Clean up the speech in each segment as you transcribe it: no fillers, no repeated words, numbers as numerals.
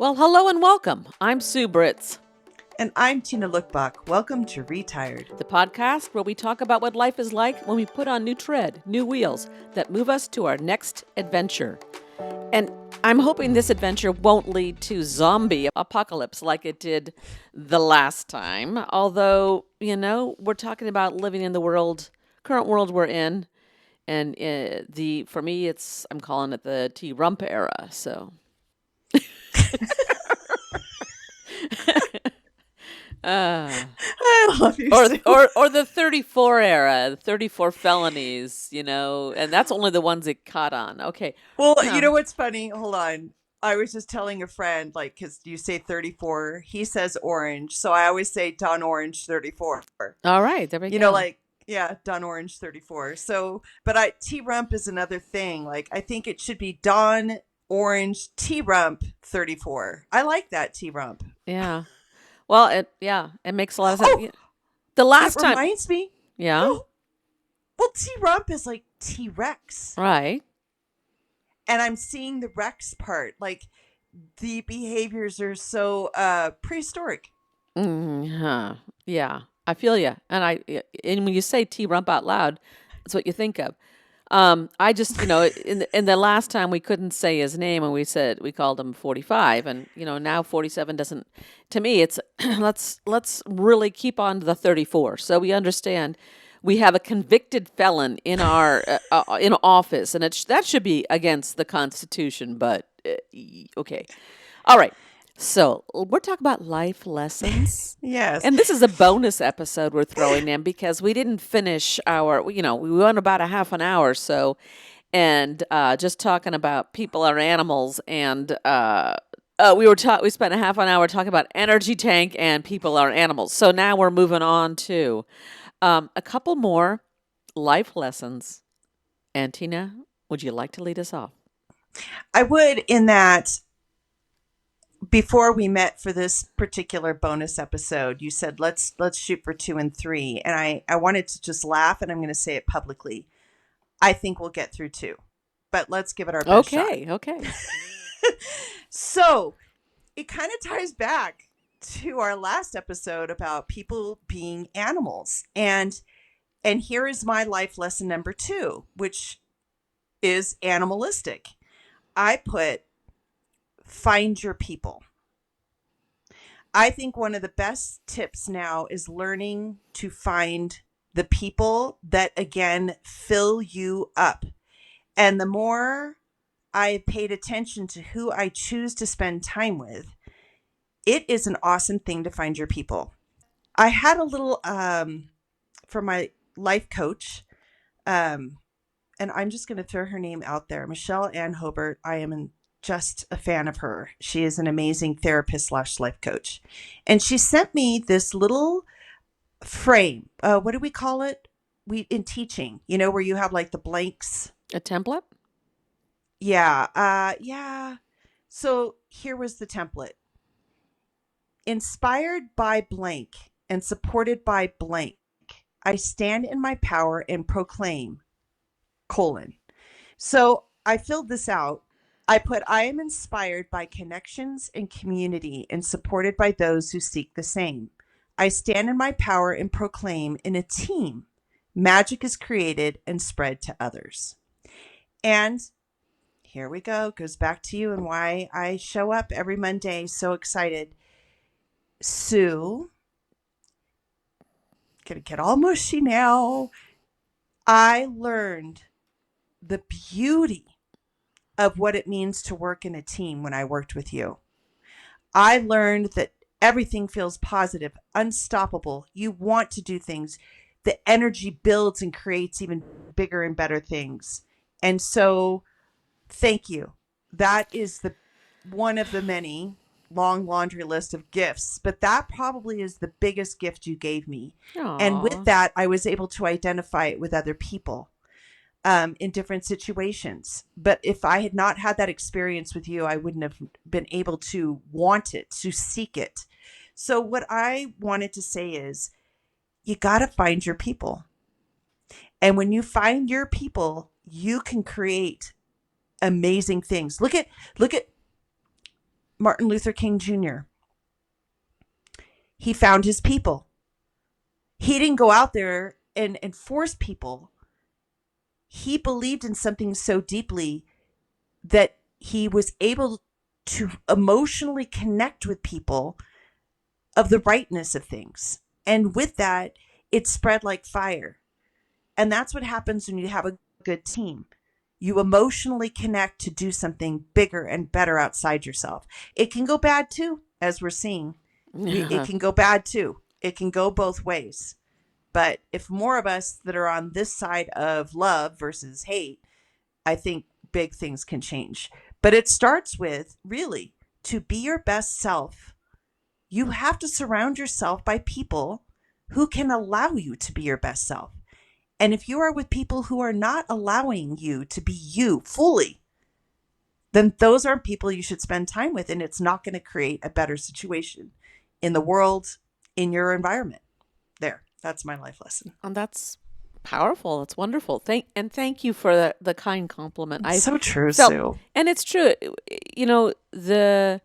Well, hello and welcome. I'm Sue Britz, And I'm Tina Lokkbakk. Welcome to Retired. the podcast where we talk about what life is like when we put on new tread, new wheels that move us to our next adventure. And I'm hoping this adventure won't lead to zombie apocalypse like it did the last time. Although, we're talking about living in the current world we're in. And for me, I'm calling it the T-Rump era. So. I love you. Or the 34 era, the 34 felonies, and that's only the ones it caught on. Okay. Well, you know what's funny? Hold on. I was just telling a friend, because you say 34, he says orange. So I always say Don Orange 34. All right. There we go. Don Orange 34. So, but T-Rump is another thing. I think it should be Don Orange T-Rump 34. I like that T-Rump. Yeah. Well, it makes a lot of sense. Oh, the last time reminds me. Yeah. Well, T-Rump is like T-Rex. Right. And I'm seeing the Rex part. The behaviors are so prehistoric. Mm-hmm. Yeah. I feel you. And when you say T-Rump out loud, that's what you think of. I just, in the last time we couldn't say his name and we called him 45 and, now 47 doesn't, to me, it's, let's really keep on to the 34. So we understand we have a convicted felon in our, in office and that should be against the Constitution, but okay. All right. So we're talking about life lessons. Yes. And this is a bonus episode we're throwing in because we didn't finish we went about a half an hour or so and just talking about people or animals. And we spent a half an hour talking about energy tank and people or animals. So now we're moving on to a couple more life lessons. And Tina, would you like to lead us off? I would, in that before we met for this particular bonus episode, you said, let's shoot for 2 and 3. And I wanted to just laugh, and I'm going to say it publicly. I think we'll get through 2, but let's give it our best shot. Okay. So it kind of ties back to our last episode about people being animals. And here is my life lesson number 2, which is animalistic. I put find your people. I think one of the best tips now is learning to find the people that, again, fill you up. And the more I paid attention to who I choose to spend time with, it is an awesome thing to find your people. I had a little from my life coach, and I'm just going to throw her name out there, Michelle Ann Hobart. I am just a fan of her. She is an amazing therapist / life coach. And she sent me this little frame. What do we call it? In teaching, where you have the blanks. A template? Yeah. Yeah. So here was the template. Inspired by blank and supported by blank, I stand in my power and proclaim, : So I filled this out. I put, I am inspired by connections and community and supported by those who seek the same. I stand in my power and proclaim, in a team, magic is created and spread to others. And here we go. Goes back to you and why I show up every Monday so excited. Sue, gonna get all mushy now. I learned the beauty of what it means to work in a team when I worked with you. I learned that everything feels positive, unstoppable. You want to do things. The energy builds and creates even bigger and better things. And so, thank you. That is one of the many long laundry list of gifts, but that probably is the biggest gift you gave me. Aww. And with that, I was able to identify it with other people. In different situations. But if I had not had that experience with you, I wouldn't have been able to want it, to seek it. So what I wanted to say is, you got to find your people. And when you find your people, you can create amazing things. Look at Martin Luther King Jr., he found his people. He didn't go out there and force people. He believed in something so deeply that he was able to emotionally connect with people of the rightness of things. And with that, it spread like fire. And that's what happens when you have a good team. You emotionally connect to do something bigger and better outside yourself. It can go bad too, as we're seeing. It Yeah. can go bad too. It can go both ways. But if more of us that are on this side of love versus hate, I think big things can change. But it starts with really to be your best self. You have to surround yourself by people who can allow you to be your best self. And if you are with people who are not allowing you to be you fully, then those aren't people you should spend time with. And it's not going to create a better situation in the world, in your environment. There, that's my life lesson. And that's powerful. That's wonderful. Thank you for the kind compliment. It's I so true, felt, Sue. and it's true. You know, the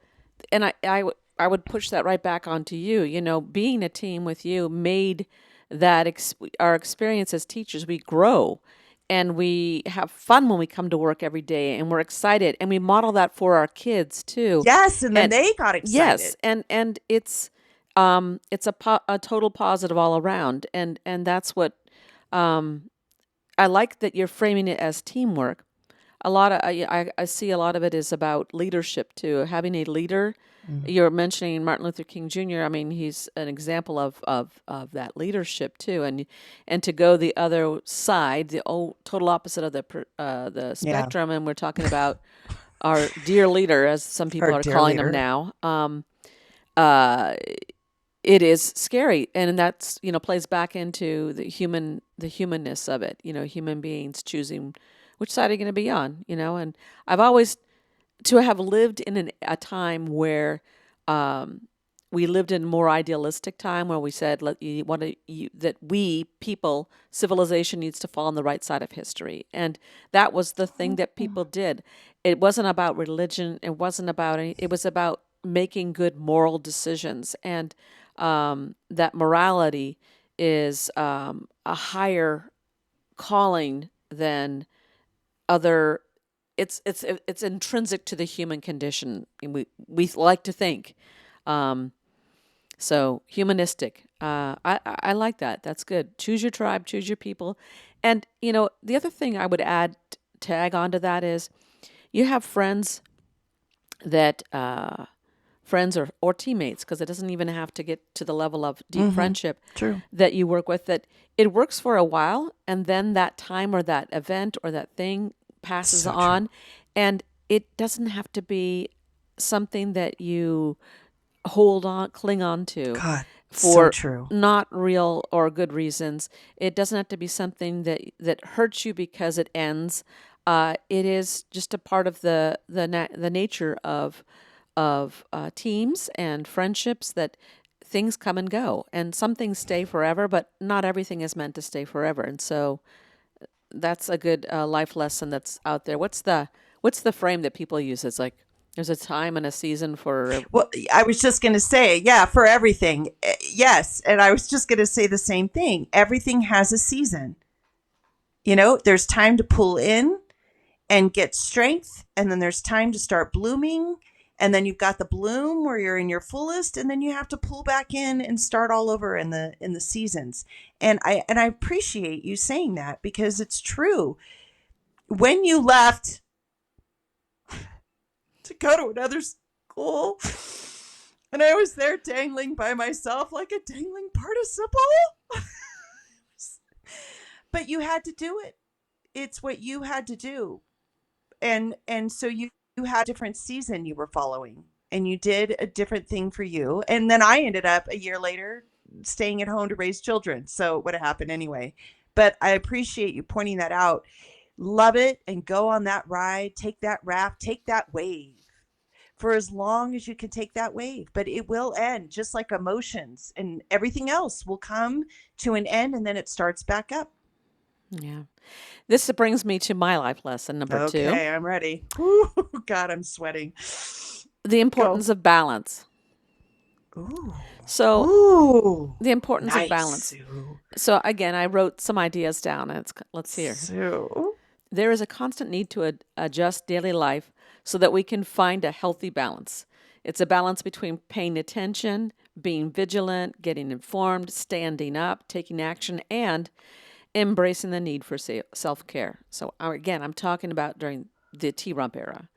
and I would push that right back onto you. You know, being a team with you made our experience as teachers, we grow and we have fun when we come to work every day and we're excited and we model that for our kids too. Yes, and then And they got yes, excited. and it's a total positive all around, and that's what um I like that you're framing it as teamwork. A lot of I see a lot of it is about leadership too, having a leader. Mm. You're mentioning Martin Luther King Jr. I mean, he's an example of that leadership too, and to go the other side, the total opposite of the Yeah, spectrum, and we're talking about our dear leader, as some our people are dear calling him leader. now. Uh, it is scary, and that's plays back into the humanness of it. Human beings choosing which side are you going to be on. And I've always to have lived in a time where we lived in a more idealistic time where we said that we people civilization needs to fall on the right side of history, and that was the thing that people did. It wasn't about religion. It wasn't about any. It was about making good moral decisions, and that morality is a higher calling than other. It's intrinsic to the human condition. We like to think. Um, so humanistic. I like that. That's good. Choose your tribe. Choose your people. And the other thing I would tag onto that is you have that friends or teammates, because it doesn't even have to get to the level of deep Mm-hmm. friendship, True. that you work with, that it works for a while and then that time or that event or that thing passes So true. on, and it doesn't have to be something that you cling on to God, so for true. not real or good reasons. It doesn't have to be something that hurts you because it ends. It is just a part of the nature of teams and friendships, that things come and go, and some things stay forever, but not everything is meant to stay forever. And so that's a good life lesson that's out there. What's the frame that people use? It's like there's a time and a season for. Well, I was just going to say, yeah, for everything. Yes. And I was just going to say the same thing. Everything has a season. There's time to pull in and get strength. And then there's time to start blooming. And then you've got the bloom where you're in your fullest. And then you have to pull back in and start all over in the seasons. And I appreciate you saying that because it's true. When you left to go to another school, and I was there dangling by myself like a dangling participle. But you had to do it. It's what you had to do. And so you had a different season you were following. And you did a different thing for you. And then I ended up a year later staying at home to raise children. So it would have happened anyway. But I appreciate you pointing that out. Love it and go on that ride. Take that raft. Take that wave for as long as you can take that wave, but it will end just like emotions and everything else will come to an end and then it starts back up. Yeah. This brings me to my life lesson number two. Okay, I'm ready. Ooh, God, I'm sweating. the Go. importance of balance. Ooh. So, Ooh. the importance of Nice, balance. Sue. So, again, I wrote some ideas down, and let's hear. Sue. There is a constant need to adjust daily life so that we can find a healthy balance. It's a balance between paying attention, being vigilant, getting informed, standing up, taking action, and embracing the need for self care. So, again, I'm talking about during the T rump era.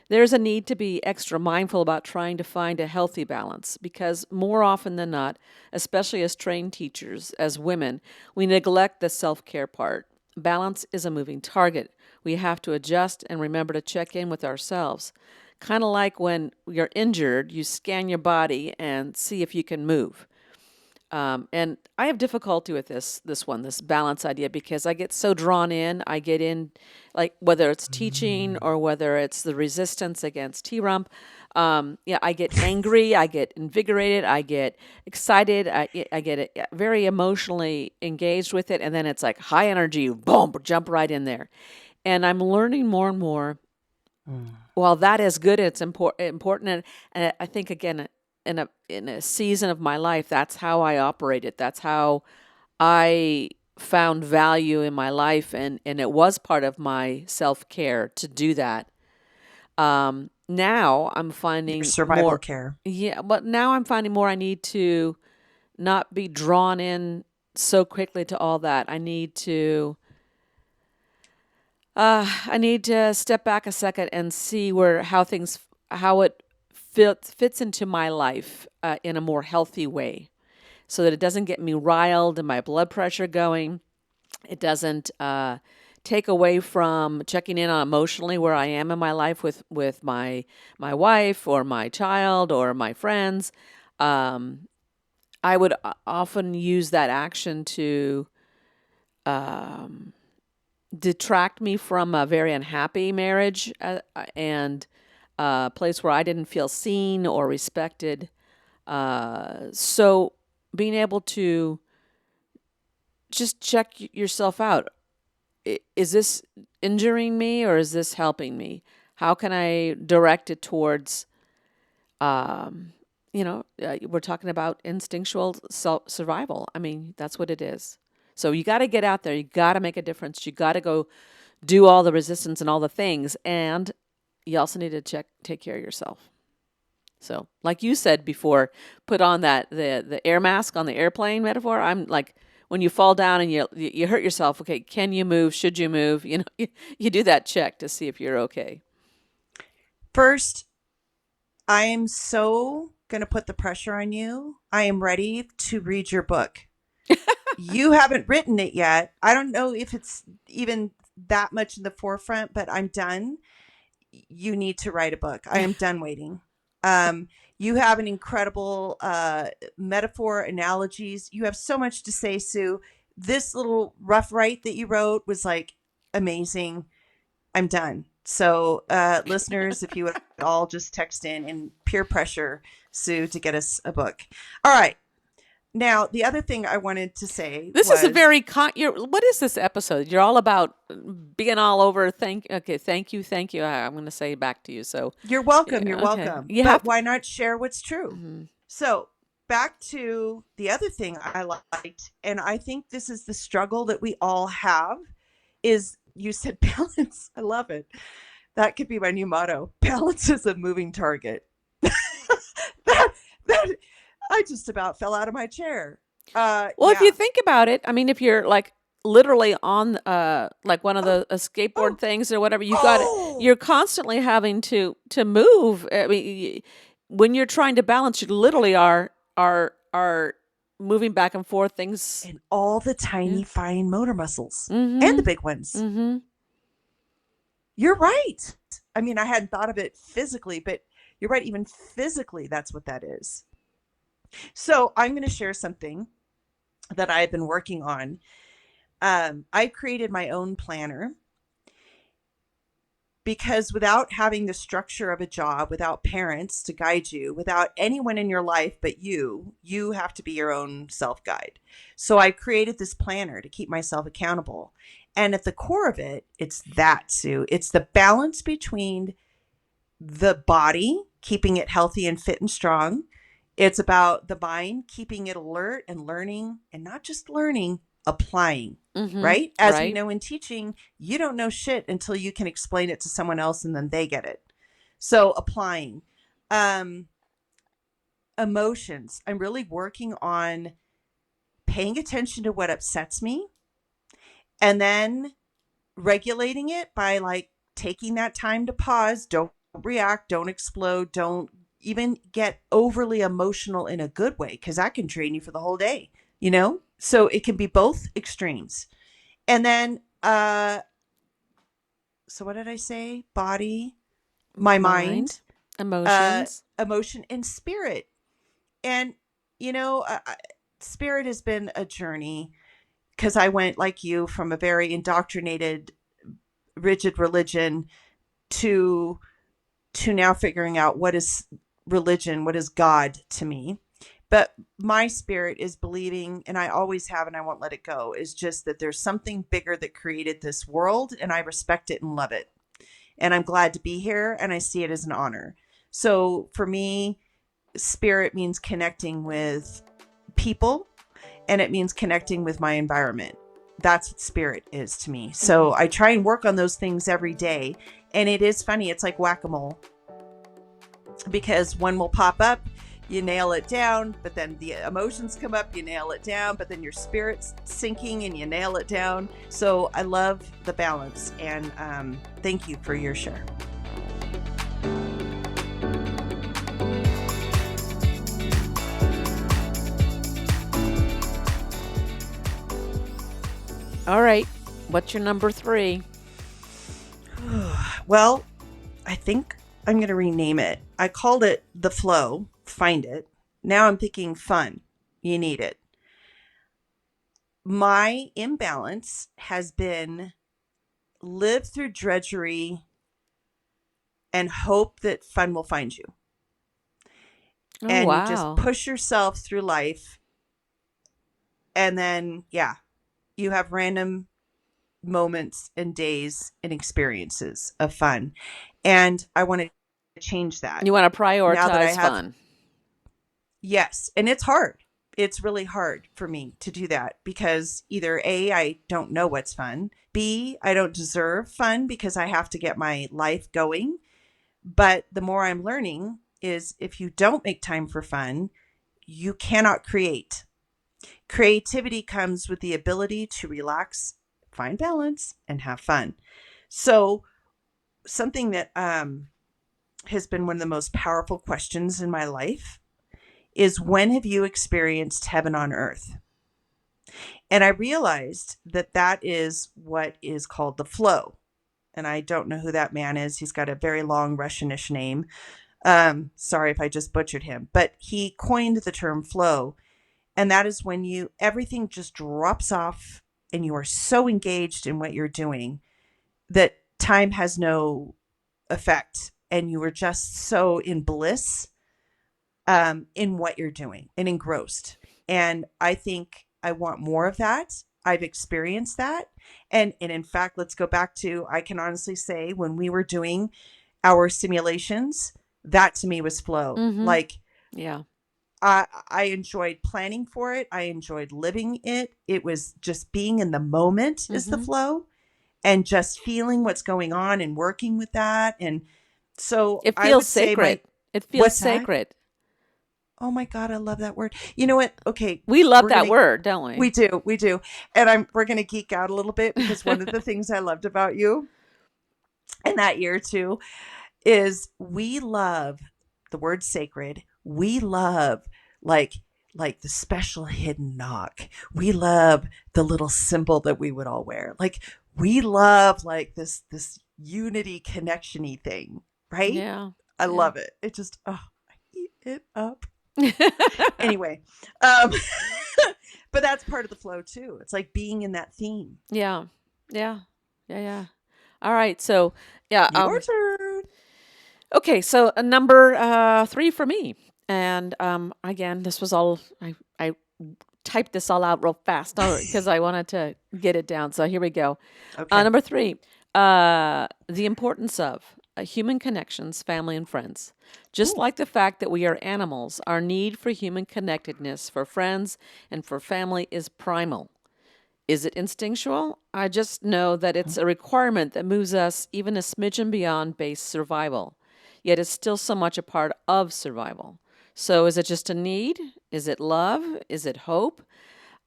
There's a need to be extra mindful about trying to find a healthy balance because more often than not, especially as trained teachers, as women, we neglect the self care part. Balance is a moving target. We have to adjust and remember to check in with ourselves. Kind of like when you're injured, you scan your body and see if you can move. And I have difficulty with this balance idea, because I get so drawn in. I get in, like whether it's teaching or whether it's the resistance against T rump. Yeah, I get angry, I get invigorated, I get excited, I get very emotionally engaged with it, and then it's like high energy, boom, jump right in there. And I'm learning more and more. While that is good, it's important, and I think again, in a season of my life, that's how I operated. That's how I found value in my life, and it was part of my self care to do that. Now I'm Your finding survival more, care. yeah, but now I'm finding more. I need to not be drawn in so quickly to all that. I need to step back a second and see how it fits into my life in a more healthy way, so that it doesn't get me riled and my blood pressure going. It doesn't take away from checking in on emotionally where I am in my life with my wife or my child or my friends. Um, I would often use that action to detract me from a very unhappy marriage, and a place where I didn't feel seen or respected. So being able to just check yourself out. Is this injuring me or is this helping me? How can I direct it towards, um, we're talking about instinctual survival. I mean, that's what it is. So you got to get out there. You got to make a difference. You got to go do all the resistance and all the things. And you also need to take care of yourself. So, like you said before, put on the air mask on the airplane metaphor. I'm like, when you fall down and you hurt yourself. Okay, can you move? Should you move? You do that check to see if you're okay. First, I am so going to put the pressure on you. I am ready to read your book. You haven't written it yet. I don't know if it's even that much in the forefront, but I'm done. You need to write a book. I am done waiting. You have an incredible metaphor, analogies. You have so much to say, Sue. This little rough write that you wrote was like amazing. I'm done. So, listeners, if you would all just text in and peer pressure Sue to get us a book. All right. Now, the other thing I wanted to say This is a was very what is this episode? You're all about being all over. Thank you. I'm going to say back to you. So, you're welcome. You're okay, welcome. you But have to. why not share what's true? Mhm. So, back to the other thing I liked, and I think this is the struggle that we all have, is you said balance. I love it. That could be my new motto. Balance is a moving target. that, that I just about fell out of my chair. Well, if you Yeah. think about it, I mean, if you're like literally on like one of Oh, the skateboard oh, things or whatever, oh. you're constantly having to move. I mean, when you're trying to balance, you literally are moving back and forth. Things. And all the Yeah. tiny, fine motor muscles and the Mm-hmm. big ones. Mm-hmm. You're right. I mean, I hadn't thought of it physically, but you're right. Even physically, that's what that is. So I'm going to share something that I've been working on. I created my own planner because without having the structure of a job, without parents to guide you, without anyone in your life but you have to be your own self guide. So I created this planner to keep myself accountable. And at the core of it, it's that, Sue. It's the balance between the body keeping it healthy and fit and strong. It's about the mind, keeping it alert and learning, and not just learning, applying, Mm-hmm. right? As we Right. know in teaching, you don't know shit until you can explain it to someone else and then they get it. So applying. Um, Emotions. I'm really working on paying attention to what upsets me and then regulating it by like taking that time to pause, don't react, don't explode, don't even get overly emotional in a good way because that can drain you for the whole day, you know? So it can be both extremes. And then so what did I say? Body, my mind, Mind, emotions. emotion and spirit. And you know, spirit has been a journey because I went like you from a very indoctrinated rigid religion to now figuring out what is religion, what is God to me. But my spirit is believing, and I always have, and I won't let it go, is just that there's something bigger that created this world, and I respect it and love it. And I'm glad to be here, and I see it as an honor. So for me, spirit means connecting with people, and it means connecting with my environment. That's what spirit is to me. So I try and work on those things every day. And it is funny. It's like whack-a-mole because one will pop up, you nail it down, but then the emotions come up, you nail it down, but then your spirit's sinking and you nail it down. So I love the balance. And thank you for your share. All right. What's your number 3? Well, I think I'm going to rename it. I called it The Flow. Find it. Now I'm thinking fun. You need it. My imbalance has been live through drudgery and hope that fun will find you. Oh, And you just wow. push yourself through life. And then, yeah, you have random moments and days and experiences of fun. And I want to change that You want to now that I prioritize have. fun. Yes. And it's hard. It's really hard for me to do that because either A, I don't know what's fun. B, I don't deserve fun because I have to get my life going. But the more I'm learning is if you don't make time for fun, you cannot create. Creativity comes with the ability to relax, find balance, and have fun. So something that has been one of the most powerful questions in my life is when have you experienced heaven on earth? And I realized that that is what is called the flow. And I don't know who that man is. He's got a very long Russianish name. Sorry if I just butchered him, but he coined the term flow. And that is when everything just drops off and you are so engaged in what you're doing that time has no effect. And you are just so in bliss in what you're doing and engrossed. And I think I want more of that. I've experienced that. And in fact, let's go back to, I can honestly say when we were doing our simulations, that to me was flow. Mm-hmm. Like, yeah. I enjoyed planning for it. I enjoyed living it. It was just being in the moment is the flow and just feeling what's going on and working with that. And so It I feels would say sacred. It feels what's that? sacred. Oh my God, I love that word. You know what? Okay. We love that word, don't we? We do. And we're going to geek out a little bit because one of the things I loved about you in that year too is we love the word sacred. We love like the special hidden knock. We love the little symbol that we would all wear. Like we love like this unity connection-y thing, right? Yeah. I love it. It just I eat it up. Anyway, but that's part of the flow too. It's like being in that theme. Yeah. Yeah. Yeah. Yeah. All right. So, yeah. Your turn. Okay. So, number 3 for me. And again, this was all, I typed this all out real fast because I wanted to get it down. So, here we go. Okay. Number 3, the importance of. human connections, family, and friends. Just like the fact that we are animals, our need for human connectedness, for friends, and for family is primal. Is it instinctual? I just know that it's a requirement that moves us even a smidgen beyond base survival. Yet it's still so much a part of survival. So is it just a need? Is it love? Is it hope?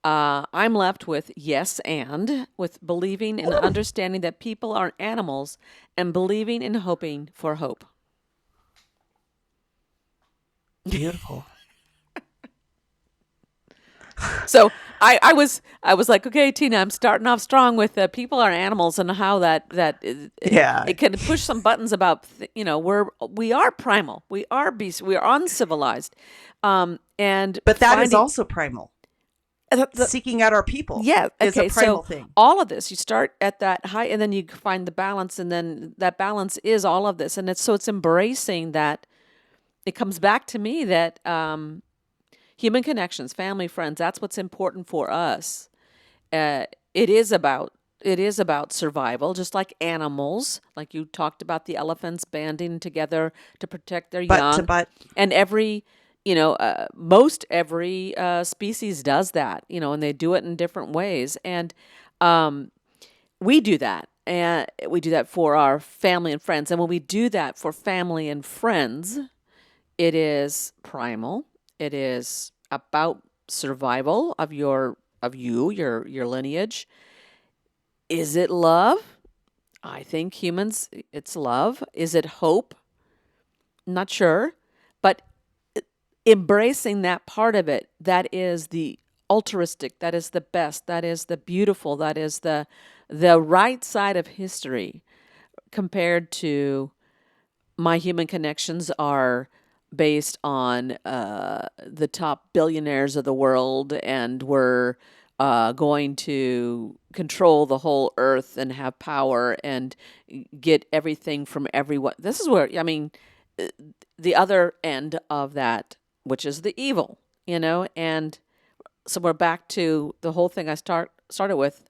I'm left with yes, and with believing and understanding that people are animals and believing and hoping for hope. Beautiful. So I was like, okay, Tina, I'm starting off strong with people are animals and how Yeah. it can push some buttons about we are primal, we are beasts, we are uncivilized, and But that is finding also primal. the, Seeking out our people yeah, is a okay, primal so thing. all of this, you start at that height and then you find the balance, and then that balance is all of this, and it's embracing that. It comes back to me that human connections, family, friends, that's what's important for us. uh, it is about it is about survival, just like animals, like you talked about the elephants banding together to protect their Butt to young. butt. And most every species does that, and they do it in different ways. And um, we do that. And we do that for our family and friends. And when we do that for family and friends, it is primal. It is about survival of your lineage. Is it love? I think humans, it's love. Is it hope? Not sure. But embracing that part of it, that is the altruistic, that is the best, that is the beautiful, that is the right side of history, compared to my human connections are based on the top billionaires of the world, and we're going to control the whole earth and have power and get everything from everyone. This is where, I mean, uh, the other end of that, which is the evil, and so we're back to the whole thing I started with,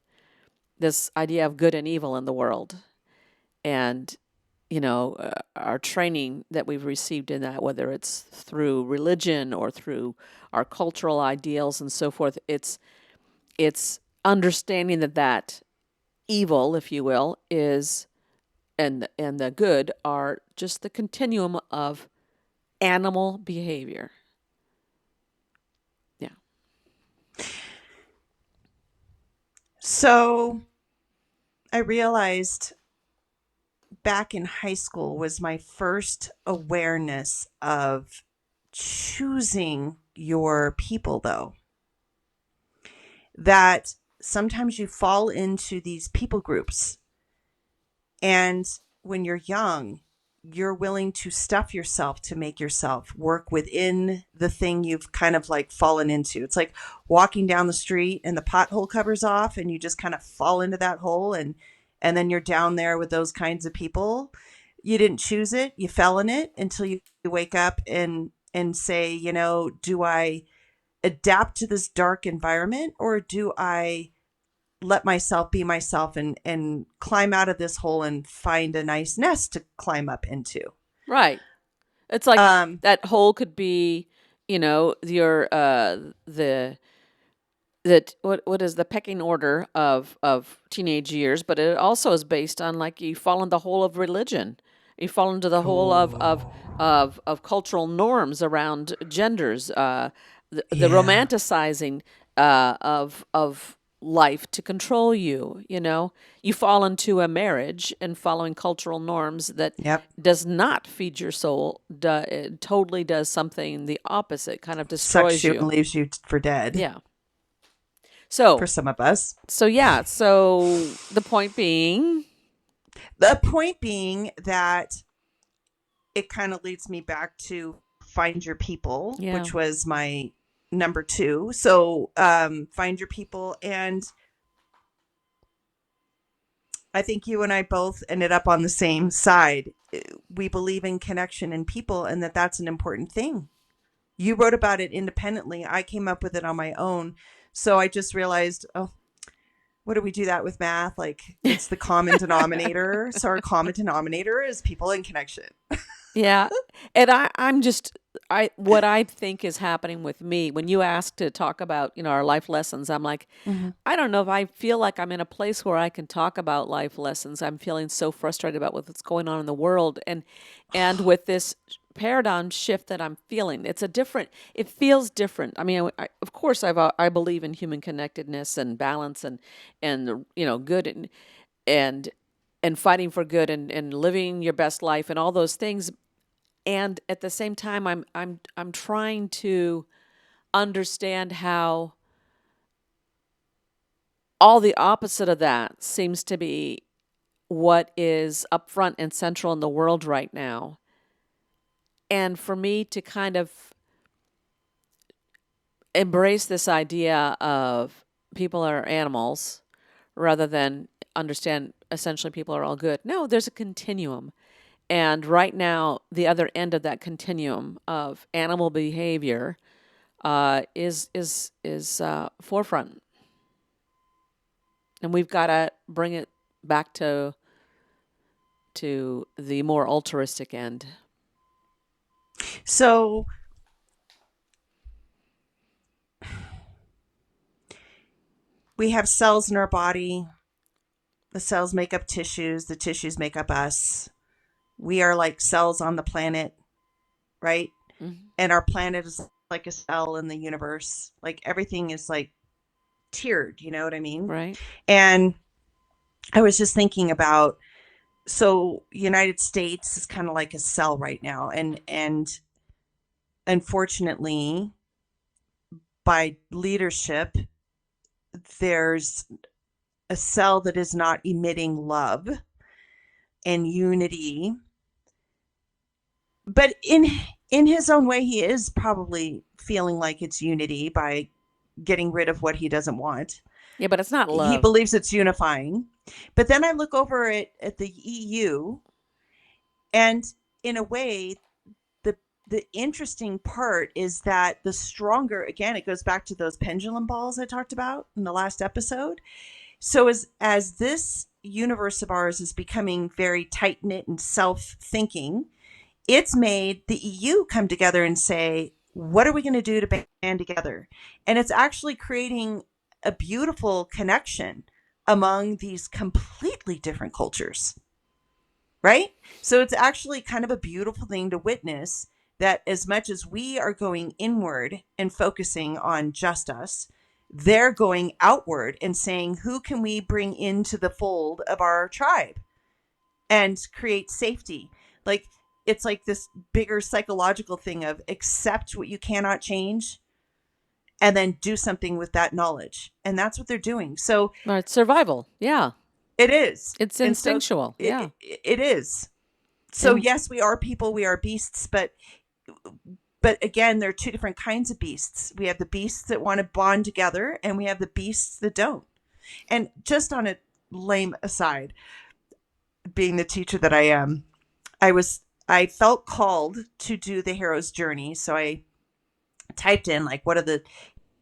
this idea of good and evil in the world. And our training that we've received in that, whether it's through religion or through our cultural ideals and so forth, it's understanding that evil, if you will, is and the good are just the continuum of animal behavior. Yeah. So I realized back in high school was my first awareness of choosing your people, though. That sometimes you fall into these people groups, and when you're young, you're willing to stuff yourself to make yourself work within the thing you've kind of like fallen into. It's like walking down the street and the pothole covers off and you just kind of fall into that hole, and then you're down there with those kinds of people. You didn't choose it, you fell in it until you wake up and say, do I adapt to this dark environment, or do I let myself be myself and climb out of this hole and find a nice nest to climb up into? Right. It's like Um, that hole could be, your the that what is the pecking order of teenage years, but it also is based on, like, you fall in the hole of religion, you fall into the hole of cultural norms around genders, the yeah. romanticizing of life to control you. You fall into a marriage and following cultural norms that Yep. does not feed your soul, it totally does something the opposite, kind of Sucks destroys you and you. leaves you for dead Yeah. So for some of us. yeah, so the point being, The point being that it kind of leads me back to find your people, yeah, which was my number two. So find your people. And I think you and I both ended up on the same side. We believe in connection and people, and that's an important thing. You wrote about it independently. I came up with it on my own. So I just realized, oh, what do we do that with math? Like it's the common denominator. So our common denominator is people in connection. Yeah. And I'm just what I think is happening with me when you ask to talk about, our life lessons, I'm like, Mm-hmm. I don't know if I feel like I'm in a place where I can talk about life lessons. I'm feeling so frustrated about what's going on in the world and with this paradigm shift that I'm feeling. It feels different. I mean, of course I believe in human connectedness and balance and good and and fighting for good and living your best life and all those things. And at the same time, I'm trying to understand how all the opposite of that seems to be what is up front and central in the world right now. And for me to kind of embrace this idea of people are animals rather than understand essentially people are all good. No, there's a continuum. And right now, the other end of that continuum of animal behavior is forefront, and we've got to bring it back to the more altruistic end. So we have cells in our body. The cells make up tissues. The tissues make up us. We are like cells on the planet, right? Mm-hmm. And our planet is like a cell in the universe. Like everything is like tiered, you know what I mean? Right? And I was just thinking about, so United States is kind of like a cell right now, and unfortunately by leadership there's a cell that is not emitting love and unity, but in his own way he is probably feeling like it's unity by getting rid of what he doesn't want. Yeah, but it's not He love. believes it's unifying. But then I look over at the EU, and in a way, the interesting part is that the stronger, again, it goes back to those pendulum balls I talked about in the last episode. So as this universe of ours is becoming very tight knit and self thinking, it's made the EU come together and say, what are we going to do to band together? And it's actually creating a beautiful connection among these completely different cultures, right? So it's actually kind of a beautiful thing to witness that as much as we are going inward and focusing on just us, they're going outward and saying, who can we bring into the fold of our tribe and create safety? Like, it's like this bigger psychological thing of accept what you cannot change and then do something with that knowledge. And that's what they're doing. So Or it's survival. Yeah. it is. It's And so instinctual. Yeah. it is. So And yes, we are people, we are beasts, but again, there are two different kinds of beasts. We have the beasts that want to bond together, and we have the beasts that don't. And just on a lame aside, being the teacher that I am, I felt called to do the hero's journey. So I typed in like what are the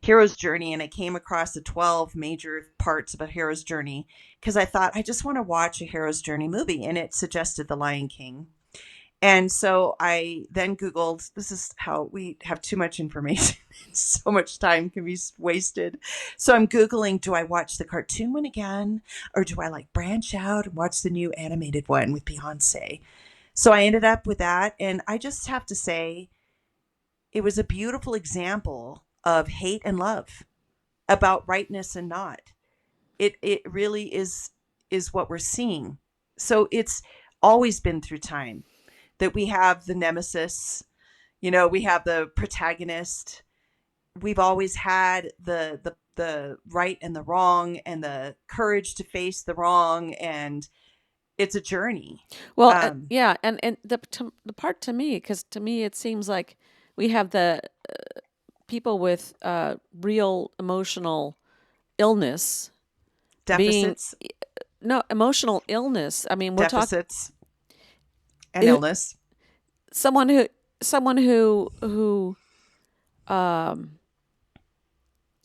hero's journey, and I came across the 12 major parts of a hero's journey because I thought I just want to watch a hero's journey movie, and it suggested The Lion King. And so I then Googled, this is how we have too much information. So much time can be wasted. So I'm Googling, do I watch the cartoon one again? Or do I like branch out and watch the new animated one with Beyonce? So I ended up with that. And I just have to say, it was a beautiful example of hate and love, about rightness and not. It really is what we're seeing. So it's always been through time that we have the nemesis, we have the protagonist. We've always had the right and the wrong and the courage to face the wrong, and it's a journey. well, Um, yeah, and the part to me, because to me it seems like we have the people with real emotional illness being deficits, no emotional illness. I mean, we're talking deficits, and illness. someone who um,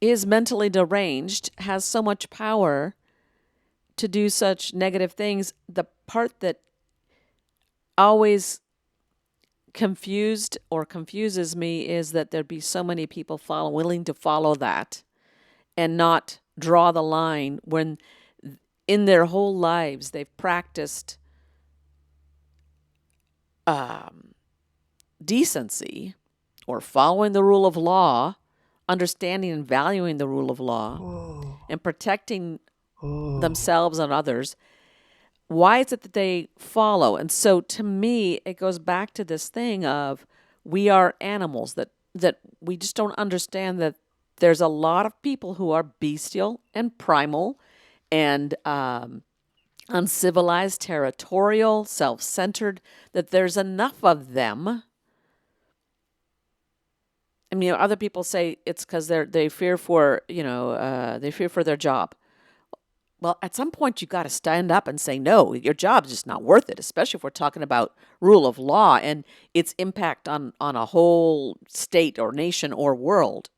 is mentally deranged has so much power to do such negative things. The part that always confuses me is that there'd be so many people willing to follow that and not draw the line when in their whole lives they've practiced decency or following the rule of law, understanding and valuing the rule of law, and protecting themselves and others. Why is it that they follow? And so to me, it goes back to this thing of we are animals, that we just don't understand that there's a lot of people who are bestial and primal and uncivilized, territorial, self-centered, that there's enough of them. I mean, other people say it's because they fear for they fear for their job. Well, at some point, you got to stand up and say, no, your job's just not worth it, especially if we're talking about rule of law and its impact on a whole state or nation or world,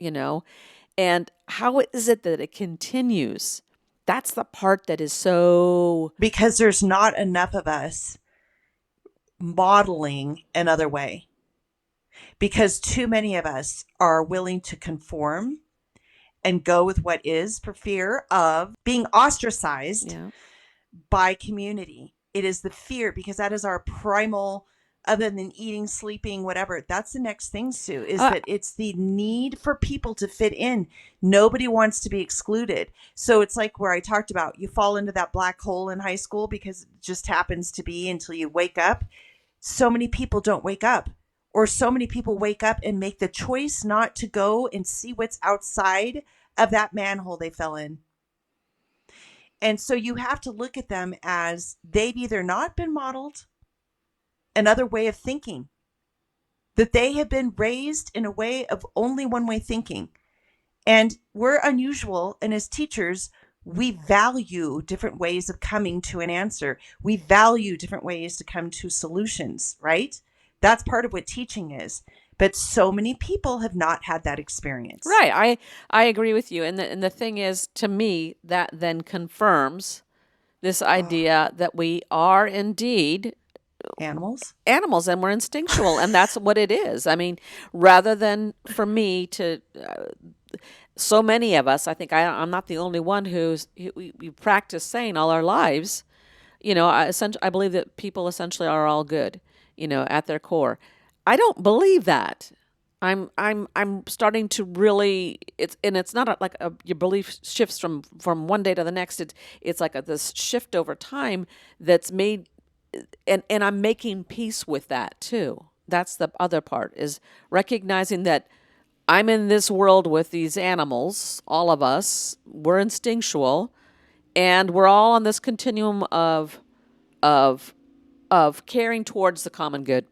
And how is it that it continues? That's the part that is so... Because there's not enough of us modeling another way. Because too many of us are willing to conform and go with what is for fear of being ostracized by community. It is the fear, because that is our primal, other than eating, sleeping, whatever. That's the next thing, Sue, is that it's the need for people to fit in. Nobody wants to be excluded. So it's like where I talked about, you fall into that black hole in high school because it just happens to be until you wake up. So many people don't wake up. Or so many people wake up and make the choice not to go and see what's outside of that manhole they fell in. And so you have to look at them as they've either not been modeled another way of thinking, that they have been raised in a way of only one way thinking. And we're unusual. And as teachers, we value different ways of coming to an answer. We value different ways to come to solutions, right? That's part of what teaching is. But so many people have not had that experience. Right. I agree with you. And the thing is, to me, that then confirms this idea that we are indeed animals and we're instinctual. And that's what it is. I mean, rather than for me to... so many of us, I think I'm not the only one we practice saying all our lives, I believe that people essentially are all good, at their core. I don't believe that. I'm starting to really, it's not like your belief shifts from one day to the next. It's like this shift over time that's made, and I'm making peace with that too. That's the other part, is recognizing that I'm in this world with these animals, all of us, we're instinctual, and we're all on this continuum of caring towards the common good.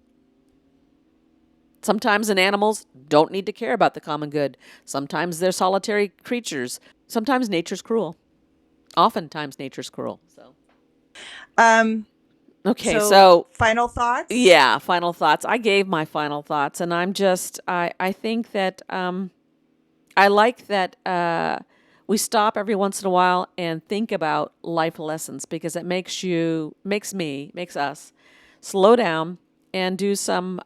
Sometimes animals don't need to care about the common good. Sometimes they're solitary creatures. Sometimes nature's cruel. Oftentimes nature's cruel. Okay, so final thoughts? Yeah, final thoughts. I gave my final thoughts, and I think that I like that we stop every once in a while and think about life lessons, because it makes us slow down and do some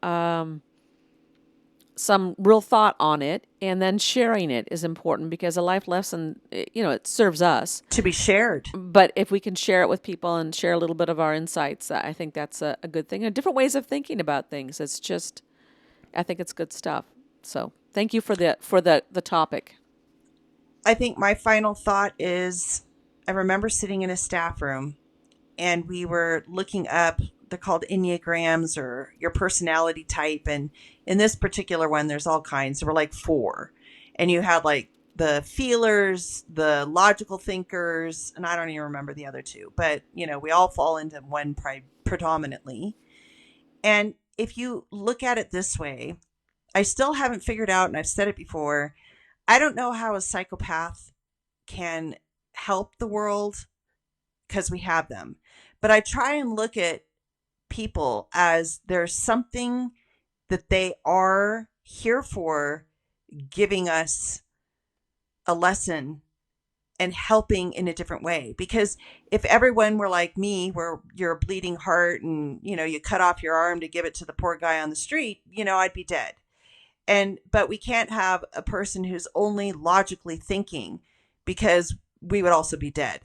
real thought on it, and then sharing it is important, because a life lesson, it serves us to be shared. But if we can share it with people and share a little bit of our insights, I think that's a good thing. And different ways of thinking about things. I think it's good stuff. So thank you for the topic. I think my final thought is, I remember sitting in a staff room and we were looking up, they're called Enneagrams, or your personality type. And in this particular one, there's all kinds. There were like 4. And you had like the feelers, the logical thinkers, and I don't even remember the other 2. But, we all fall into one predominantly. And if you look at it this way, I still haven't figured out, and I've said it before, I don't know how a psychopath can help the world, because we have them. But I try and look at people as there's something that they are here for, giving us a lesson and helping in a different way. Because if everyone were like me, where you're a bleeding heart and, you cut off your arm to give it to the poor guy on the street, I'd be dead. But we can't have a person who's only logically thinking, because we would also be dead.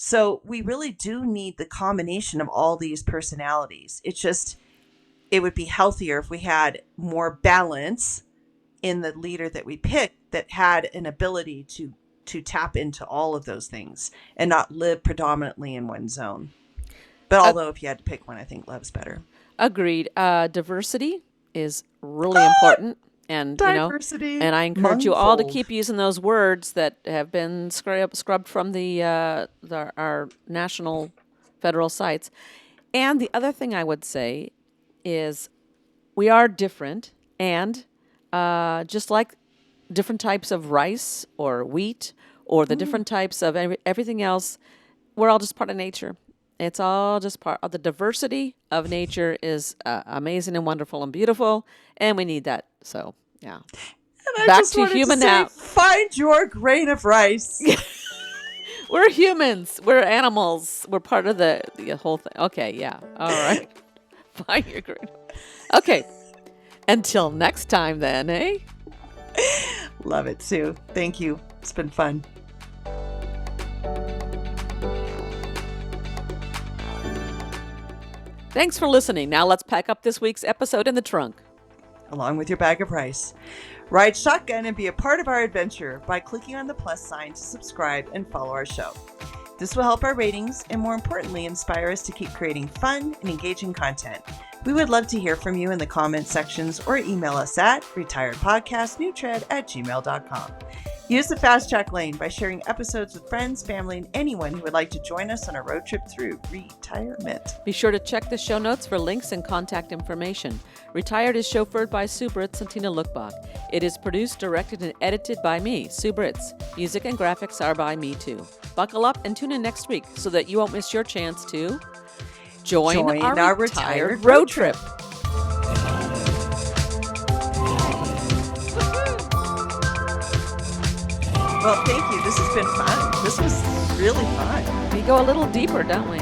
So we really do need the combination of all these personalities. It would be healthier if we had more balance in the leader that we picked, that had an ability to tap into all of those things and not live predominantly in one zone. But although if you had to pick one, I think love's better. Agreed. Diversity is really important. And diversity, and I encourage you all to keep using those words that have been scrubbed from our national federal sites. And the other thing I would say is we are different, and just like different types of rice or wheat or the different types of everything else, we're all just part of nature. It's all just part of the diversity of nature is amazing and wonderful and beautiful, and we need that. So, yeah. And Back to human now. Find your grain of rice. We're humans. We're animals. We're part of the whole thing. Okay, yeah. All right. Find your grain. Okay. Until next time, then, eh? Love it, Sue. Thank you. It's been fun. Thanks for listening. Now let's pack up this week's episode in the trunk. Along with your bag of rice. Ride shotgun and be a part of our adventure by clicking on the plus sign to subscribe and follow our show. This will help our ratings and, more importantly, inspire us to keep creating fun and engaging content. We would love to hear from you in the comment sections or email us at retiredpodcastnewtread@gmail.com. Use the Fast Track lane by sharing episodes with friends, family, and anyone who would like to join us on a road trip through retirement. Be sure to check the show notes for links and contact information. Retired is chauffeured by Sue Britz and Tina Lokkbakk. It is produced, directed, and edited by me, Sue Britz. Music and graphics are by me, too. Buckle up and tune in next week so that you won't miss your chance to join our retired road trip. Well, thank you. This has been fun. This was really fun. We go a little deeper, don't we?